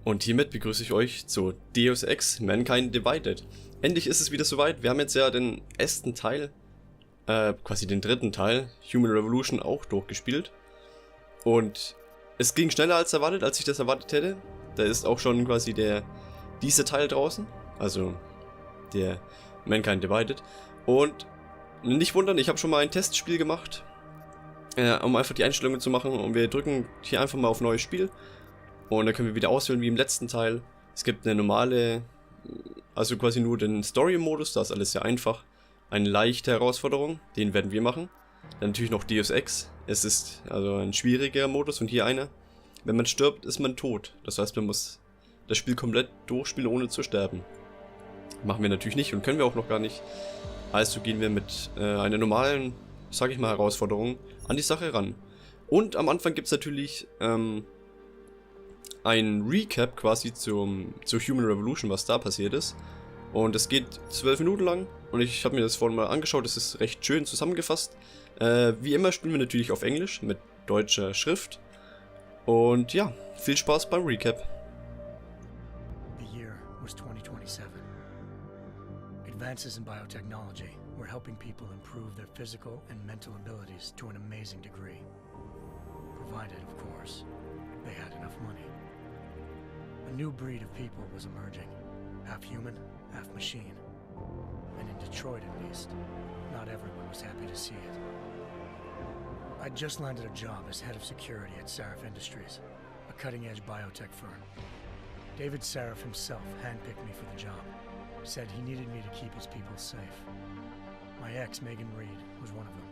Und hiermit begrüße ich euch zu Deus Ex Mankind Divided. Endlich ist es wieder soweit. Wir haben jetzt ja den ersten Teil, quasi den dritten Teil, Human Revolution, auch durchgespielt. Und es ging schneller als erwartet, als ich das erwartet hätte. Da ist auch schon quasi dieser Teil draußen, also der Mankind Divided. Und nicht wundern, ich habe schon mal ein Testspiel gemacht, um einfach die Einstellungen zu machen. Und wir drücken hier einfach mal auf Neues Spiel. Und dann können wir wieder auswählen wie im letzten Teil. Es gibt eine normale, also quasi nur den Story-Modus, da ist alles sehr einfach. Eine leichte Herausforderung, den werden wir machen. Dann natürlich noch Deus Ex. Es ist also ein schwieriger Modus und hier einer. Wenn man stirbt, ist man tot. Das heißt, man muss das Spiel komplett durchspielen, ohne zu sterben. Machen wir natürlich nicht und können wir auch noch gar nicht. Also gehen wir mit einer normalen, sag ich mal, Herausforderung an die Sache ran. Und am Anfang gibt es natürlich ein Recap quasi zur Human Revolution, was da passiert ist. Und es geht 12 Minuten lang und ich habe mir das vorhin mal angeschaut, es ist recht schön zusammengefasst. Wie immer spielen wir natürlich auf Englisch mit deutscher Schrift. Und ja, viel Spaß beim Recap. The year was 2027. Advances in biotechnology were helping people improve their physical and mental abilities to an amazing degree. Provided, of course, they had enough money. A new breed of people was emerging, half human, half machine. And in Detroit, at least, not everyone was happy to see it. I'd just landed a job as head of security at Sarif Industries, a cutting-edge biotech firm. David Sarif himself handpicked me for the job, said he needed me to keep his people safe. My ex, Megan Reed, was one of them.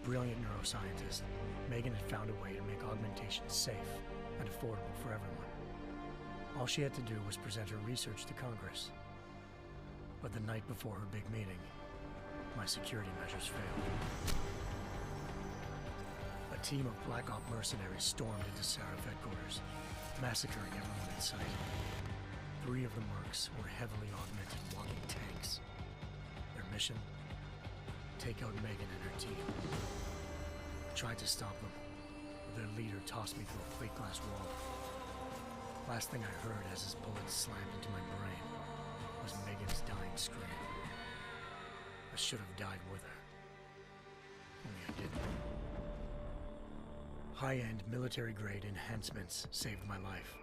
Brilliant neuroscientist, Megan had found a way to make augmentation safe and affordable for everyone. All she had to do was present her research to Congress. But the night before her big meeting, my security measures failed. A team of Black Op mercenaries stormed into Sarif headquarters, massacring everyone in sight. 3 of the mercs were heavily augmented walking tanks. Their mission? Take out Megan and her team. I tried to stop them, but their leader tossed me through a plate glass wall. Last thing I heard as his bullets slammed into my brain was Megan's dying scream. I should have died with her. Only I didn't. High-end military-grade enhancements saved my life.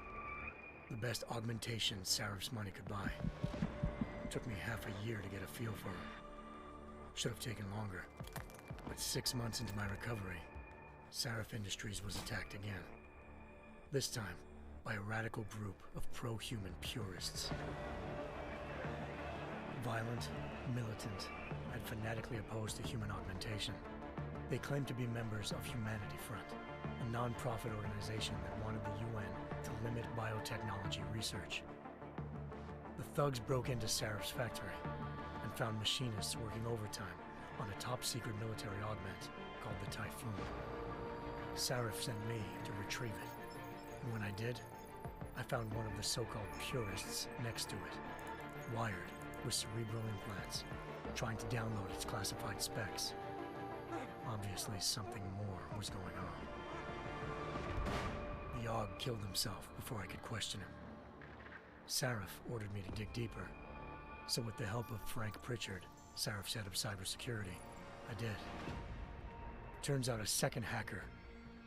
The best augmentation Sarif's money could buy. It took me half a year to get a feel for her. Should have taken longer. But 6 months into my recovery, Sarif Industries was attacked again. This time, by a radical group of pro-human purists. Violent, militant, and fanatically opposed to human augmentation. They claimed to be members of Humanity Front, a non-profit organization that wanted the UN to limit biotechnology research. The thugs broke into Sarif's factory and found machinists working overtime on a top-secret military augment called the Typhoon. Sarif sent me to retrieve it, and when I did, I found one of the so-called purists next to it, wired with cerebral implants, trying to download its classified specs. Obviously, something more was going on. The Aug killed himself before I could question him. Sarif ordered me to dig deeper, so with the help of Frank Pritchard, Sarif's head of cybersecurity, I did. Turns out a second hacker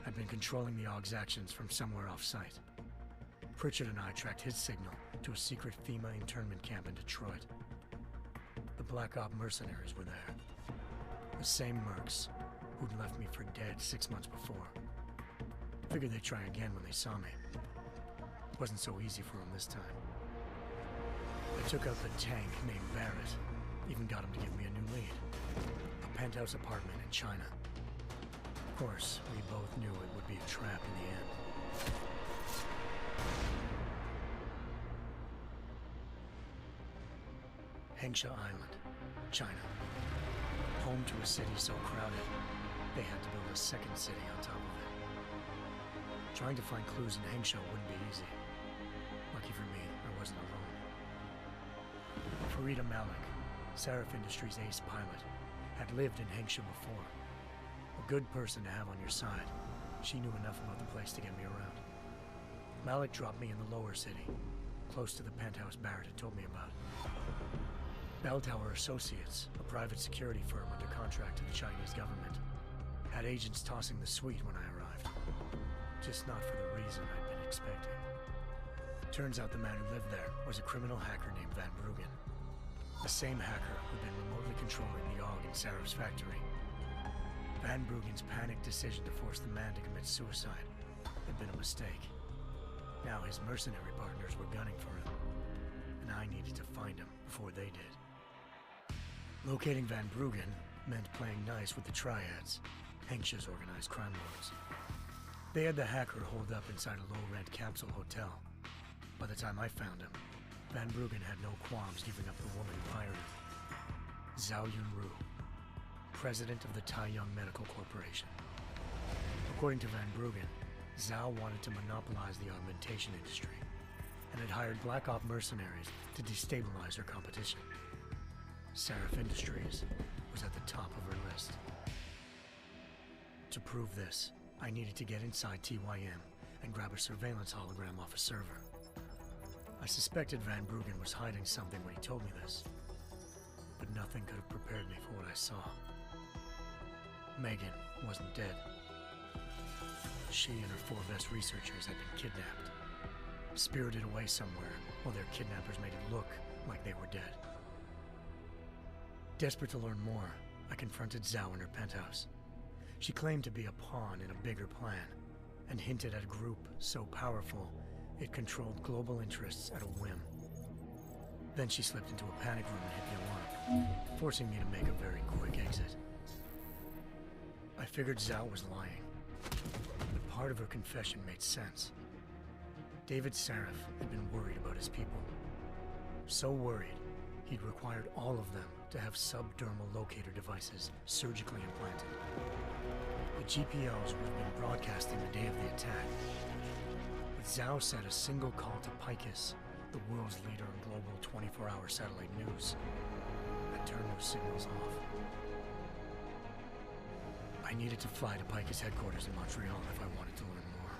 had been controlling the Aug's actions from somewhere off-site. Pritchard and I tracked his signal to a secret FEMA internment camp in Detroit. The Black Op mercenaries were there. The same mercs who'd left me for dead 6 months before. Figured they'd try again when they saw me. It wasn't so easy for them this time. I took out the tank named Barrett, even got him to give me a new lead. A penthouse apartment in China. Of course, we both knew it would be a trap in the end. Hengsha Island, China. Home to a city so crowded, they had to build a second city on top of it. Trying to find clues in Hengsha wouldn't be easy. Lucky for me, I wasn't alone. Farida Malik, Sarif Industries' ace pilot, had lived in Hengsha before. A good person to have on your side. She knew enough about the place to get me around. Malik dropped me in the lower city, close to the penthouse Barrett had told me about. Bell Tower Associates, a private security firm under contract to the Chinese government, had agents tossing the suite when I arrived. Just not for the reason I'd been expecting. Turns out the man who lived there was a criminal hacker named Van Bruggen. The same hacker who'd been remotely controlling the AUG in Sarah's factory. Van Bruggen's panicked decision to force the man to commit suicide had been a mistake. Now his mercenary partners were gunning for him, and I needed to find him before they did. Locating Van Bruggen meant playing nice with the triads, Hengsha's organized crime lords. They had the hacker holed up inside a low-rent capsule hotel. By the time I found him, Van Bruggen had no qualms giving up the woman who hired him. Zhao Yunru, president of the Taiyang Medical Corporation. According to Van Bruggen, Zhao wanted to monopolize the augmentation industry and had hired Black Op mercenaries to destabilize her competition. Seraph Industries was at the top of her list. To prove this, I needed to get inside TYM and grab a surveillance hologram off a server. I suspected Van Bruggen was hiding something when he told me this, but nothing could have prepared me for what I saw. Megan wasn't dead. She and her 4 best researchers had been kidnapped, spirited away somewhere while their kidnappers made it look like they were dead. Desperate to learn more, I confronted Zhao in her penthouse. She claimed to be a pawn in a bigger plan, and hinted at a group so powerful it controlled global interests at a whim. Then she slipped into a panic room and hit the alarm, forcing me to make a very quick exit. I figured Zhao was lying, but part of her confession made sense. David Saraf had been worried about his people. So worried, he'd required all of them to have subdermal locator devices surgically implanted. The GPOs would have been broadcasting the day of the attack. But Zhao said a single call to Picus, the world's leader in global 24-hour satellite news, had turned those signals off. I needed to fly to Picus headquarters in Montreal if I wanted to learn more.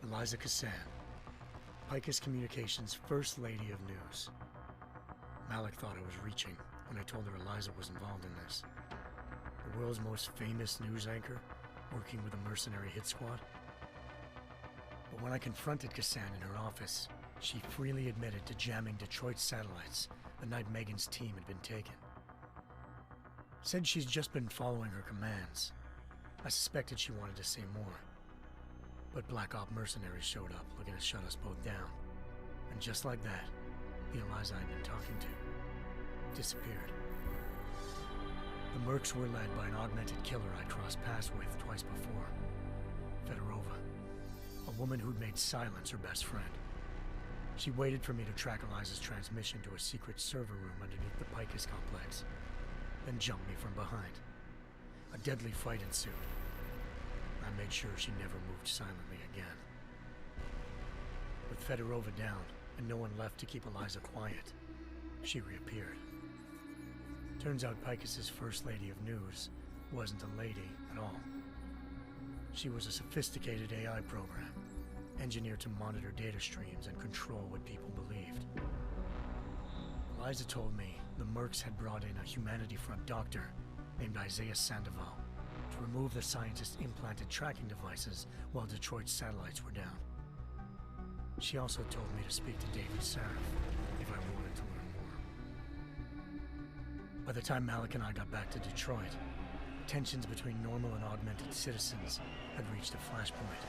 Eliza Cassan, Picus Communications' First Lady of News. Malik thought I was reaching when I told her Eliza was involved in this. The world's most famous news anchor, working with a mercenary hit squad. But when I confronted Cassan in her office, she freely admitted to jamming Detroit's satellites the night Megan's team had been taken. Said she's just been following her commands. I suspected she wanted to say more. But Black Op mercenaries showed up looking to shut us both down. And just like that, the Eliza I'd been talking to disappeared. The mercs were led by an augmented killer I'd crossed paths with twice before. Fedorova, a woman who'd made silence her best friend. She waited for me to track Eliza's transmission to a secret server room underneath the Picus complex, then jumped me from behind. A deadly fight ensued. I made sure she never moved silently again. With Fedorova down and no one left to keep Eliza quiet, she reappeared. Turns out Picus's First Lady of News wasn't a lady at all. She was a sophisticated AI program, engineered to monitor data streams and control what people believed. Eliza told me the mercs had brought in a Humanity Front doctor named Isaiah Sandoval to remove the scientist's implanted tracking devices while Detroit's satellites were down. She also told me to speak to David Saraf if I wanted to learn more. By the time Malik and I got back to Detroit, tensions between normal and augmented citizens had reached a flashpoint.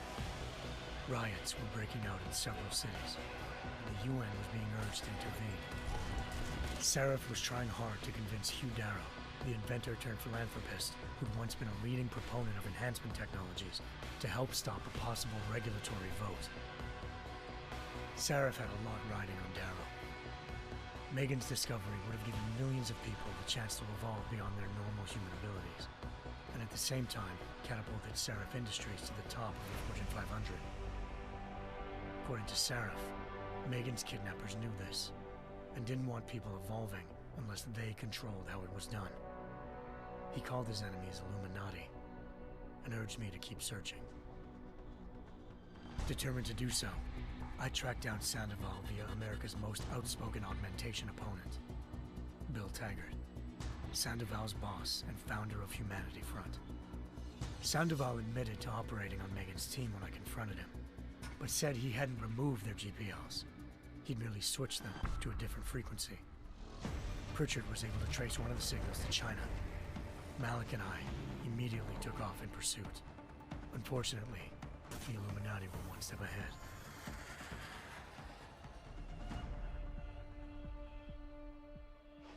Riots were breaking out in several cities, and the UN was being urged to intervene. Saraf was trying hard to convince Hugh Darrow, the inventor turned philanthropist who'd once been a leading proponent of enhancement technologies, to help stop a possible regulatory vote. Saraf had a lot riding on Darrow. Megan's discovery would have given millions of people the chance to evolve beyond their normal human abilities, and at the same time catapulted Saraf Industries to the top of the Fortune 500. According to Saraf, Megan's kidnappers knew this, and didn't want people evolving unless they controlled how it was done. He called his enemies Illuminati, and urged me to keep searching. Determined to do so, I tracked down Sandoval via America's most outspoken augmentation opponent, Bill Taggart, Sandoval's boss and founder of Humanity Front. Sandoval admitted to operating on Megan's team when I confronted him, but said he hadn't removed their GPLs. He'd merely switched them to a different frequency. Pritchard was able to trace one of the signals to China. Malik and I immediately took off in pursuit. Unfortunately, the Illuminati were one step ahead.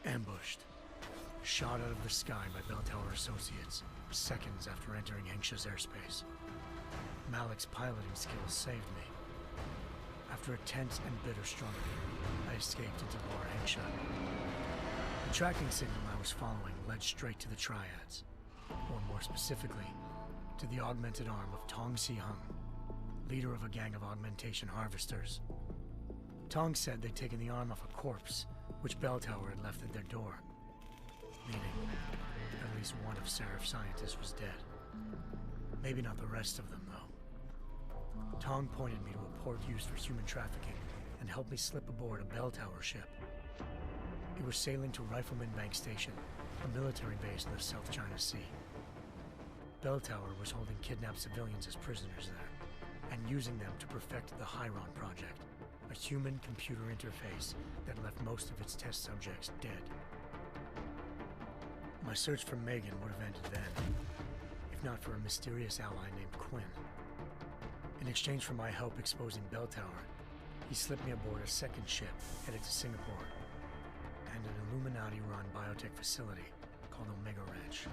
Ambushed. Shot out of the sky by Bell Tower Associates, seconds after entering Hengsha's airspace. Malik's piloting skills saved me. After a tense and bitter struggle, I escaped into Lower Hengsha. The tracking signal I was following led straight to the Triads, or more specifically, to the augmented arm of Tong Si-hung, leader of a gang of augmentation harvesters. Tong said they'd taken the arm off a corpse, which Bell Tower had left at their door, meaning at least one of Seraph's scientists was dead. Maybe not the rest of them, though. Tong pointed me to a port used for human trafficking and helped me slip aboard a Bell Tower ship. It was sailing to Rifleman Bank Station, a military base in the South China Sea. Bell Tower was holding kidnapped civilians as prisoners there, and using them to perfect the Hyron Project, a human-computer interface that left most of its test subjects dead. My search for Megan would have ended then, if not for a mysterious ally named Quinn. In exchange for my help exposing Bell Tower, he slipped me aboard a second ship headed to Singapore and an Illuminati-run biotech facility called Omega Ranch.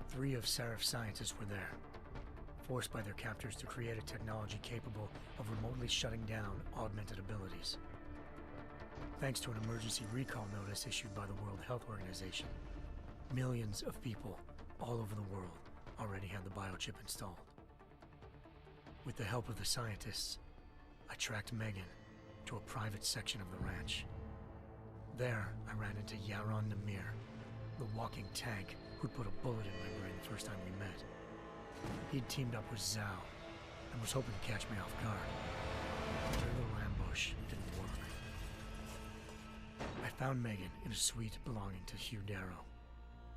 3 of Seraph's scientists were there, forced by their captors to create a technology capable of remotely shutting down augmented abilities. Thanks to an emergency recall notice issued by the World Health Organization, millions of people all over the world already had the biochip installed. With the help of the scientists, I tracked Megan to a private section of the ranch. There, I ran into Yaron Namir, the walking tank who'd put a bullet in my brain the first time we met. He'd teamed up with Zhao and was hoping to catch me off guard. Their little ambush didn't work. I found Megan in a suite belonging to Hugh Darrow,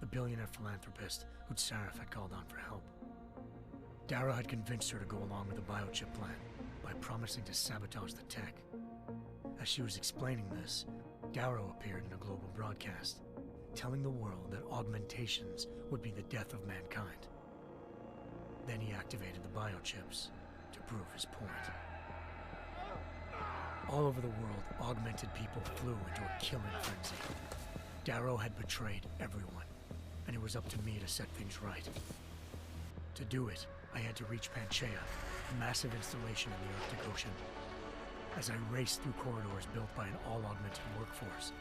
the billionaire philanthropist who'd Seraph had called on for help. Darrow had convinced her to go along with the biochip plan by promising to sabotage the tech. As she was explaining this, Darrow appeared in a global broadcast, telling the world that augmentations would be the death of mankind. Then he activated the biochips to prove his point. All over the world, augmented people flew into a killing frenzy. Darrow had betrayed everyone, and it was up to me to set things right. To do it, I had to reach Panchaea, a massive installation in the Arctic Ocean. As I raced through corridors built by an all-augmented workforce,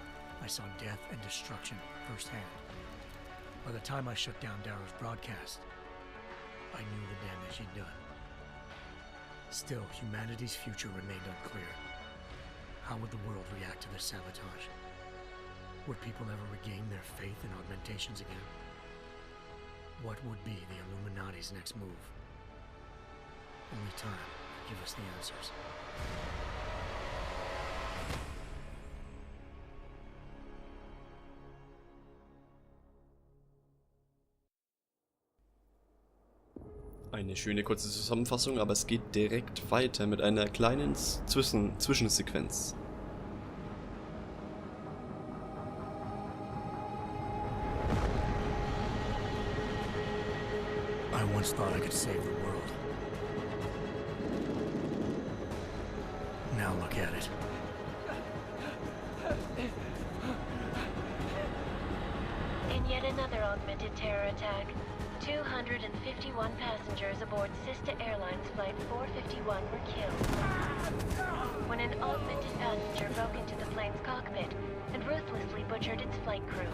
I saw death and destruction firsthand. By the time I shut down Darrow's broadcast, I knew the damage he'd done. Still, humanity's future remained unclear. How would the world react to this sabotage? Would people ever regain their faith in augmentations again? What would be the Illuminati's next move? Only time could give us the answers. Eine schöne kurze Zusammenfassung, aber es geht direkt weiter mit einer kleinen Zwischensequenz. I once thought I could save the world. Now look at it. In yet another augmented terror attack, 251 passengers aboard Sista Airlines Flight 451 were killed when an augmented passenger broke into the plane's cockpit and ruthlessly butchered its flight crew.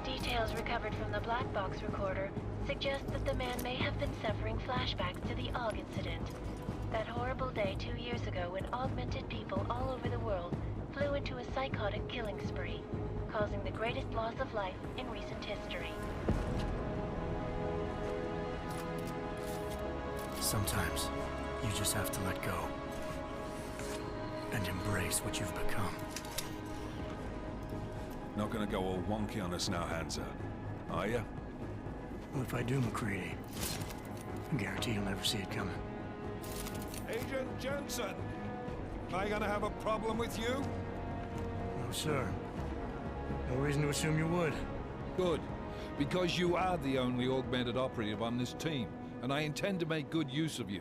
Details recovered from the black box recorder suggest that the man may have been suffering flashbacks to the Aug incident. That horrible day 2 years ago when augmented people all over the world flew into a psychotic killing spree, causing the greatest loss of life in recent history. Sometimes you just have to let go and embrace what you've become. Not gonna go all wonky on us now, Hansa, are you? Well, if I do, McCready, I guarantee you'll never see it coming. Agent Jensen! Am I gonna have a problem with you? No, sir. No reason to assume you would. Good, because you are the only augmented operative on this team, and I intend to make good use of you.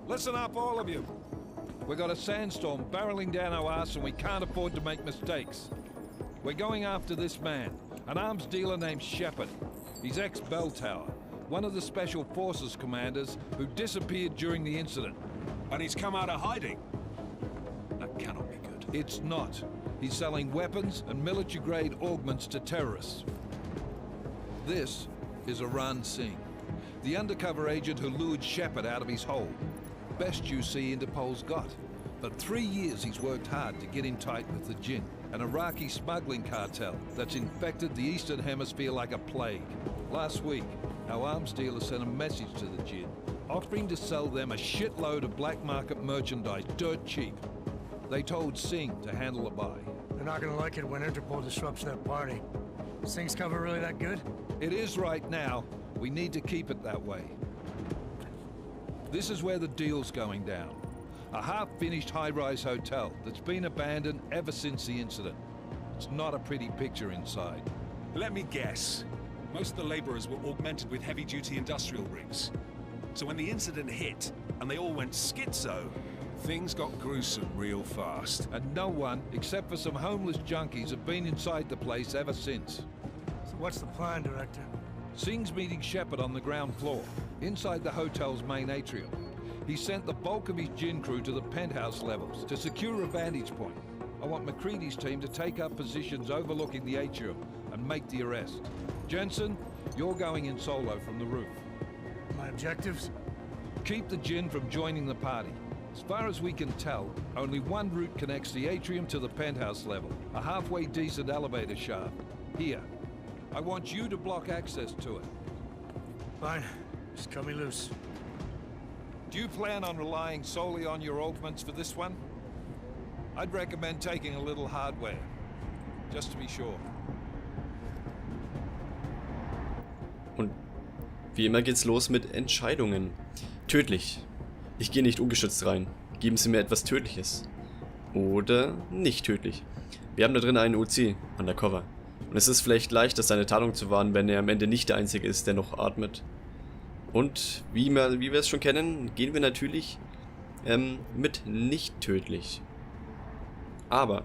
Listen up, all of you. We've got a sandstorm barreling down our arse and we can't afford to make mistakes. We're going after this man, an arms dealer named Shepard. He's ex-Bell Tower, one of the Special Forces commanders who disappeared during the incident. And he's come out of hiding. That cannot be good. It's not. He's selling weapons and military-grade augments to terrorists. This is Aran Singh, the undercover agent who lured Shepard out of his hole. Best you see Interpol's got. For 3 years he's worked hard to get in tight with the Jinn, an Iraqi smuggling cartel that's infected the Eastern Hemisphere like a plague. Last week, our arms dealer sent a message to the Jinn, offering to sell them a shitload of black market merchandise dirt cheap. They told Singh to handle the buy. They're not gonna like it when Interpol disrupts that party. Singh's cover really that good? It is right now. We need to keep it that way. This is where the deal's going down. A half-finished high-rise hotel that's been abandoned ever since the incident. It's not a pretty picture inside. Let me guess. Most of the laborers were augmented with heavy-duty industrial rigs. So when the incident hit, and they all went schizo, things got gruesome real fast. And no one, except for some homeless junkies, have been inside the place ever since. So what's the plan, Director? Singh's meeting Shepard on the ground floor, inside the hotel's main atrium. He sent the bulk of his Jinn crew to the penthouse levels to secure a vantage point. I want McCready's team to take up positions overlooking the atrium and make the arrest. Jensen, you're going in solo from the roof. My objectives? Keep the Jinn from joining the party. As far as we can tell, only one route connects the atrium to the penthouse level, a halfway decent elevator shaft. Here. I want you to block access to it. Fine. Just cut me loose. Do you plan on relying solely on your augments for this one? I'd recommend taking a little hardware, just to be sure. Und wie immer geht's los mit Entscheidungen. Tödlich. Ich gehe nicht ungeschützt rein. Geben Sie mir etwas Tödliches. Oder nicht tödlich. Wir haben da drin einen UC, undercover. Und es ist vielleicht leichter, seine Tarnung zu wahren, wenn er am Ende nicht der Einzige ist, der noch atmet. Und wie wir es schon kennen, gehen wir natürlich mit nicht tödlich. Aber,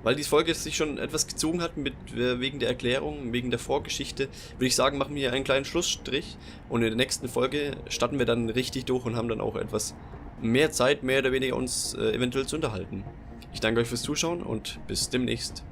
weil die Folge sich schon etwas gezogen hat wegen der Erklärung, wegen der Vorgeschichte, würde ich sagen, machen wir hier einen kleinen Schlussstrich. Und in der nächsten Folge starten wir dann richtig durch und haben dann auch etwas mehr Zeit, mehr oder weniger uns eventuell zu unterhalten. Ich danke euch fürs Zuschauen und bis demnächst.